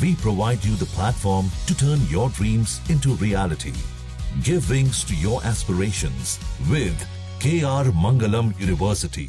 We provide you the platform to turn your dreams into reality. Give wings to your aspirations with KR Mangalam University.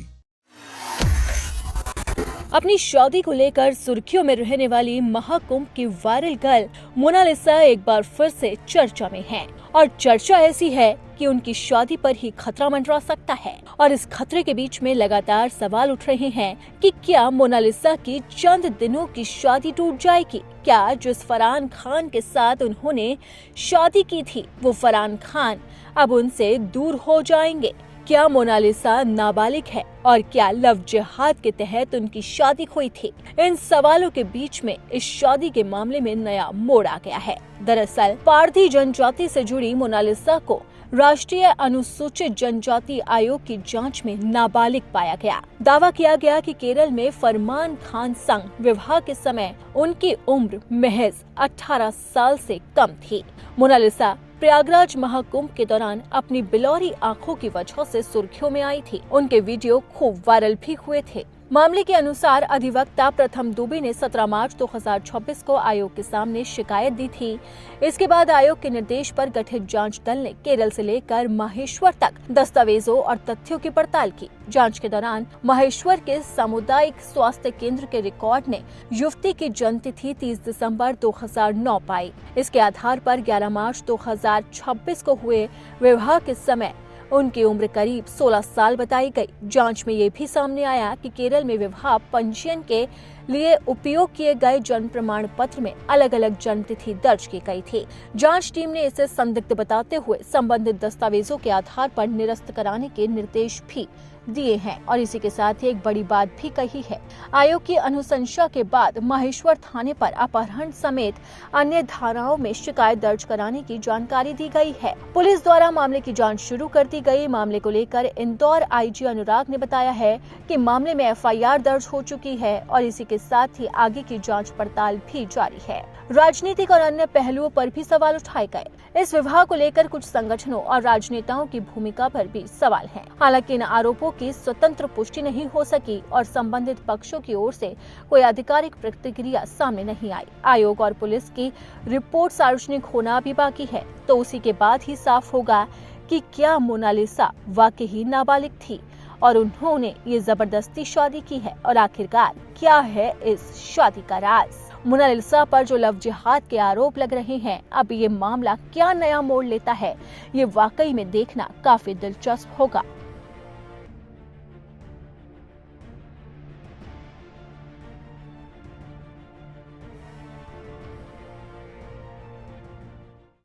अपनी शादी को लेकर सुर्खियों में रहने वाली महाकुंभ की वायरल गर्ल मोनालिसा एक बार फिर से चर्चा में है और चर्चा ऐसी है कि उनकी शादी पर ही खतरा मंडरा सकता है। और इस खतरे के बीच में लगातार सवाल उठ रहे हैं कि क्या मोनालिसा की चंद दिनों की शादी टूट जाएगी? क्या जिस फरहान खान के साथ उन्होंने शादी की थी वो फरहान खान अब उनसे दूर हो जाएंगे? क्या मोनालिसा नाबालिग है और क्या लव जिहाद के तहत उनकी शादी हुई थी? इन सवालों के बीच में इस शादी के मामले में नया मोड़ आ गया है। दरअसल पारधी जनजाति से जुड़ी मोनालिसा को राष्ट्रीय अनुसूचित जनजाति आयोग की जांच में नाबालिग पाया गया। दावा किया गया कि केरल में फरमान खान संग विवाह के समय उनकी उम्र महज 18 साल से कम थी। मोनालिसा प्रयागराज महाकुंभ के दौरान अपनी बिलौरी आंखों की वजह से सुर्खियों में आई थी। उनके वीडियो खूब वायरल भी हुए थे। मामले के अनुसार अधिवक्ता प्रथम दुबे ने 17 मार्च 2026 को आयोग के सामने शिकायत दी थी। इसके बाद आयोग के निर्देश पर गठित जांच दल ने केरल से लेकर माहेश्वर तक दस्तावेजों और तथ्यों की पड़ताल की। जांच के दौरान माहेश्वर के सामुदायिक स्वास्थ्य केंद्र के रिकॉर्ड ने युवती की जन्म तिथि 30 दिसंबर 2009 पाई। इसके आधार पर 11 मार्च 2026 को हुए विवाह के समय उनकी उम्र करीब 16 साल बताई गई। जांच में ये भी सामने आया कि केरल में विवाह पंजीयन के लिए उपयोग किए गए जन्म प्रमाण पत्र में अलग अलग जन्म तिथि दर्ज की गई थी। जांच टीम ने इसे संदिग्ध बताते हुए संबंधित दस्तावेजों के आधार पर निरस्त कराने के निर्देश भी दिए हैं और इसी के साथ ही एक बड़ी बात भी कही है। आयोग की अनुशंसा के बाद माहेश्वर थाने पर अपहरण समेत अन्य धाराओं में शिकायत दर्ज कराने की जानकारी दी गई है। पुलिस द्वारा मामले की जांच शुरू कर दी गई। मामले को लेकर इंदौर आईजी अनुराग ने बताया है कि मामले में एफआईआर दर्ज हो चुकी है और इसी के साथ ही आगे की जांच पड़ताल भी जारी है। राजनीतिक और अन्य पहलुओं पर भी सवाल उठाए गए। इस विवाह को लेकर कुछ संगठनों और राजनेताओं की भूमिका पर भी सवाल है। हालांकि इन आरोपों की स्वतंत्र पुष्टि नहीं हो सकी और संबंधित पक्षों की ओर से कोई आधिकारिक प्रतिक्रिया सामने नहीं आई। आयोग और पुलिस की रिपोर्ट सार्वजनिक होना भी बाकी है, तो उसी के बाद ही साफ होगा कि क्या मोनालिसा वाकई ही नाबालिग थी और उन्होंने ये जबरदस्ती शादी की है और आखिरकार क्या है इस शादी का राज। मोनालिसा पर जो लव जिहाद के आरोप लग रहे हैं, अब ये मामला क्या नया मोड़ लेता है, ये वाकई में देखना काफी दिलचस्प होगा।